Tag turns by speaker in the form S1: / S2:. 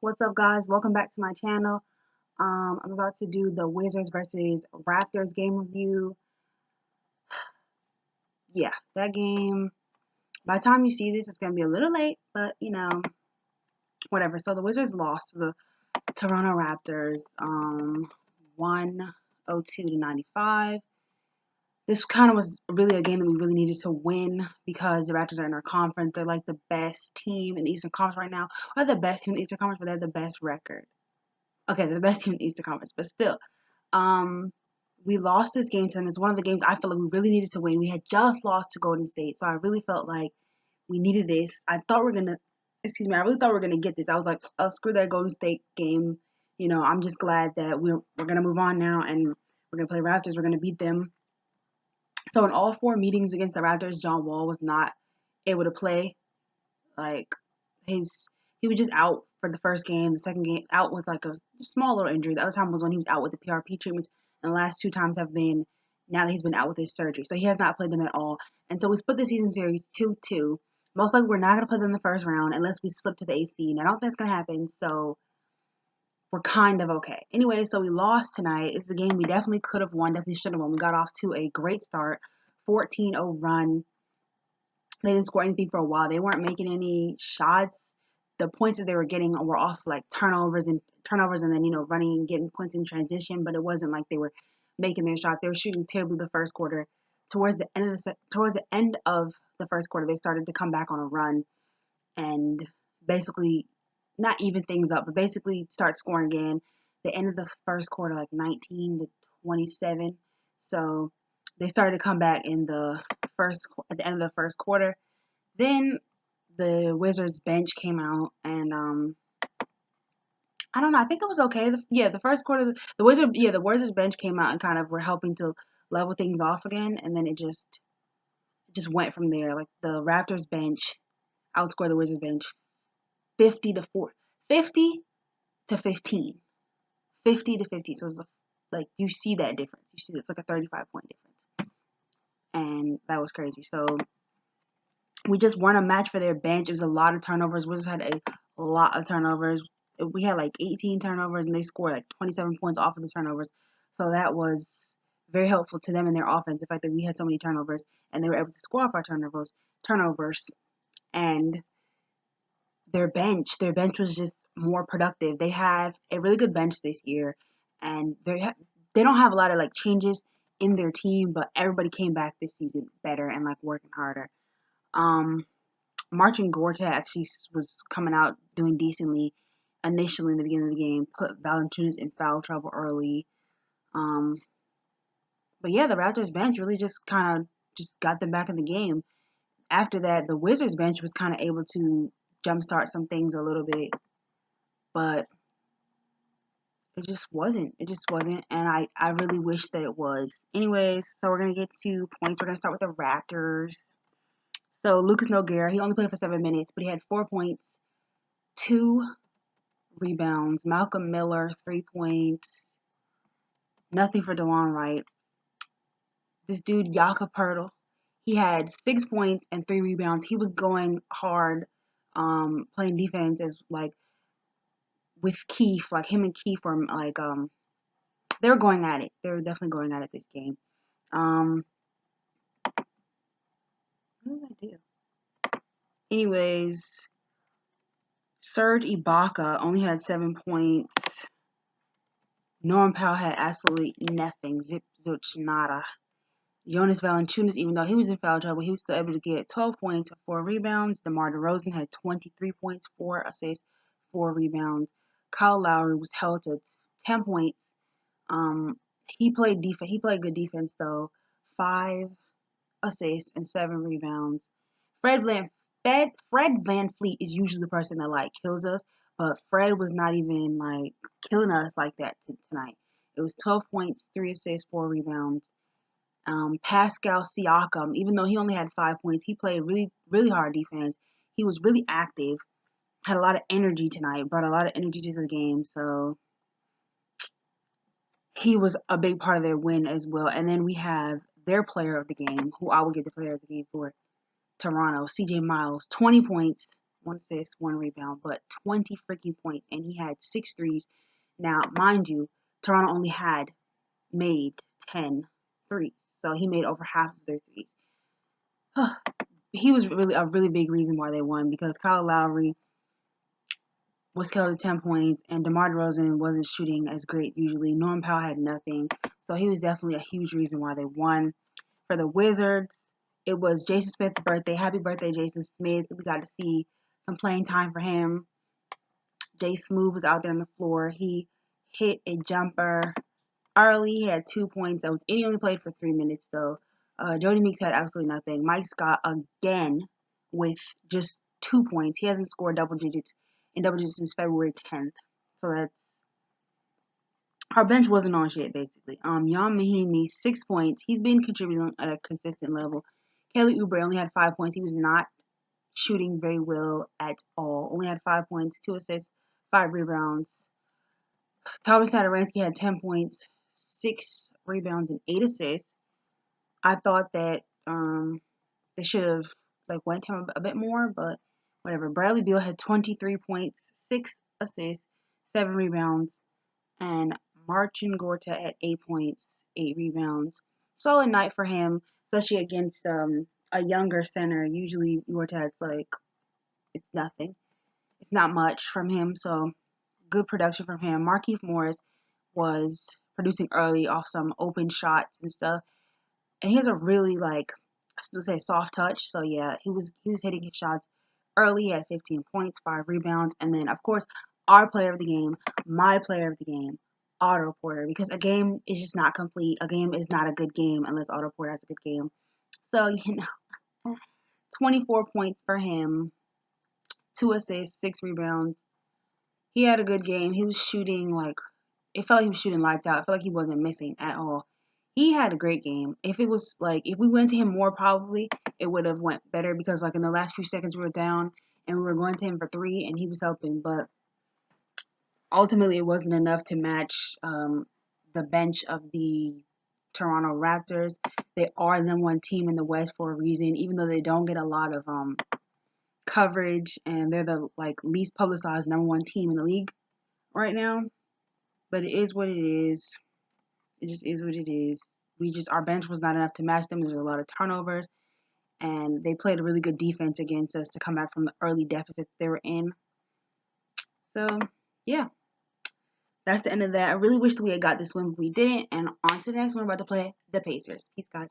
S1: What's up, guys? Welcome back to my channel. I'm about to do the Wizards versus Raptors game review. Yeah, that game, by the time you see this, it's going to be a little late, but, whatever. So the Wizards lost to the Toronto Raptors 102-95. This kind of was really a game that we really needed to win because the Raptors are in our conference. They're like the best team in the Eastern Conference right now. Or the best team in the Eastern Conference, but they're the best record. Okay, they're the best team in the Eastern Conference, but still. Um, we lost this game to them. It's one of the games I felt like we really needed to win. We had just lost to Golden State, so I really felt like we needed this. I really thought we were gonna get this. I was like, oh, screw that Golden State game. I'm just glad that we're gonna move on now and we're gonna play Raptors. We're gonna beat them. So in all four meetings against the Raptors, John Wall was not able to play. Like he was just out for the first game. The second game out with like a small little injury. The other time was when he was out with the PRP treatments. And the last two times have been now that he's been out with his surgery. So he has not played them at all. And so we split the season series 2-2. Most likely we're not going to play them in the first round unless we slip to the AC. And I don't think it's going to happen. So we're kind of okay. Anyway, so we lost tonight. It's a game we definitely could have won, definitely should have won. We got off to a great start, 14-0 run. They didn't score anything for a while. They weren't making any shots. The points that they were getting were off like turnovers and then running and getting points in transition, but it wasn't like they were making their shots. They were shooting terribly the first quarter. Towards the end of the first quarter, they started to come back on a run and basically not even things up, but basically start scoring again. They ended the first quarter like 19-27. So they started to come back at the end of the first quarter. Then the Wizards bench came out and I don't know. I think it was okay. The first quarter, the Wizards bench came out and kind of were helping to level things off again, and then it just went from there. Like the Raptors bench outscored the Wizards bench 50 to 15, 50 to 15. So it's like you see that difference. You see it's like a 35-point difference, and that was crazy. So we just weren't a match for their bench. It was a lot of turnovers. Wizards had a lot of turnovers. We had like 18 turnovers, and they scored like 27 points off of the turnovers. So that was very helpful to them in their offense. The fact that we had so many turnovers, and they were able to score off our turnovers, and their bench was just more productive. They have a really good bench this year, and they don't have a lot of like changes in their team, but everybody came back this season better and like working harder. Marcin Gortat actually was coming out doing decently initially in the beginning of the game, put Valanciunas in foul trouble early. But yeah, the Raptors bench really just kind of just got them back in the game. After that, the Wizards bench was kind of able to jumpstart some things a little bit, but it just wasn't. It just wasn't, and I really wish that it was. Anyways, so we're going to get to points. We're going to start with the Raptors. So Lucas Nogueira, he only played for 7 minutes, but he had 4 points, 2 rebounds. Malcolm Miller, 3 points. Nothing for DeLon Wright. This dude, Jakob Poeltl, he had 6 points and 3 rebounds. He was going hard, playing defense as like with Keith, like him and Keith were like they were going at it. They were definitely going at it this game. What did I do? Anyways, Serge Ibaka only had 7 points. Norman Powell had absolutely nothing. Zilch, nada. Jonas Valanciunas, even though he was in foul trouble, he was still able to get 12 points and 4 rebounds. DeMar DeRozan had 23 points, 4 assists, 4 rebounds. Kyle Lowry was held to 10 points. He played defense. He played good defense though. 5 assists and 7 rebounds. Fred VanVleet is usually the person that like kills us, but Fred was not even like killing us like that tonight. It was 12 points, 3 assists, 4 rebounds. Pascal Siakam, even though he only had 5 points, he played really, really hard defense. He was really active, had a lot of energy tonight, brought a lot of energy to the game, so he was a big part of their win as well. And then we have their player of the game, who I will give the player of the game for Toronto, CJ Miles, 20 points, 1 assist, 1 rebound, but 20 freaking points, and he had 6 threes. Now, mind you, Toronto only had made 10 threes, so he made over half of their threes. He was really a really big reason why they won because Kyle Lowry was killed at 10 points, and DeMar DeRozan wasn't shooting as great usually. Norman Powell had nothing, so he was definitely a huge reason why they won. For the Wizards, it was Jason Smith's birthday. Happy birthday, Jason Smith. We got to see some playing time for him. Jay Smooth was out there on the floor. He hit a jumper early. He had 2 points. He only played for 3 minutes, though. Jody Meeks had absolutely nothing. Mike Scott, again, with just 2 points. He hasn't scored double digits since February 10th. So that's... Our bench wasn't on shit, basically. Jan Mahinmi, 6 points. He's been contributing at a consistent level. Kelly Oubre only had 5 points. He was not shooting very well at all. Only had 5 points, 2 assists, 5 rebounds. Thomas Satoransky had 10 points, 6 rebounds, and 8 assists. I thought that they should have went to him a bit more, but whatever. Bradley Beal had 23 points, 6 assists, 7 rebounds, and Marcin Gorta at 8 points, 8 rebounds. Solid night for him, especially against a younger center. Usually Gorta, it's nothing. It's not much from him, so good production from him. Markieff Morris was producing early off some open shots and stuff. And he has a really I still say soft touch. So yeah, he was hitting his shots early. He had 15 points, 5 rebounds, and then of course our player of the game, my player of the game, Otto Porter, because a game is just not complete. A game is not a good game unless Otto Porter has a good game. So 24 points for him, 2 assists, 6 rebounds. He had a good game. He was shooting it felt like he was shooting lights out. I felt like he wasn't missing at all. He had a great game. If it was if we went to him more, probably it would have went better because in the last few seconds we were down and we were going to him for 3 and he was helping, but ultimately it wasn't enough to match the bench of the Toronto Raptors. They are the #1 team in the West for a reason, even though they don't get a lot of coverage and they're the least publicized #1 team in the league right now. But it is what it is. It just is what it is. Our bench was not enough to match them. There was a lot of turnovers, and they played a really good defense against us to come back from the early deficit they were in. So, yeah. That's the end of that. I really wish that we had got this win, but we didn't. And on to the next one, we're about to play the Pacers. Peace, guys.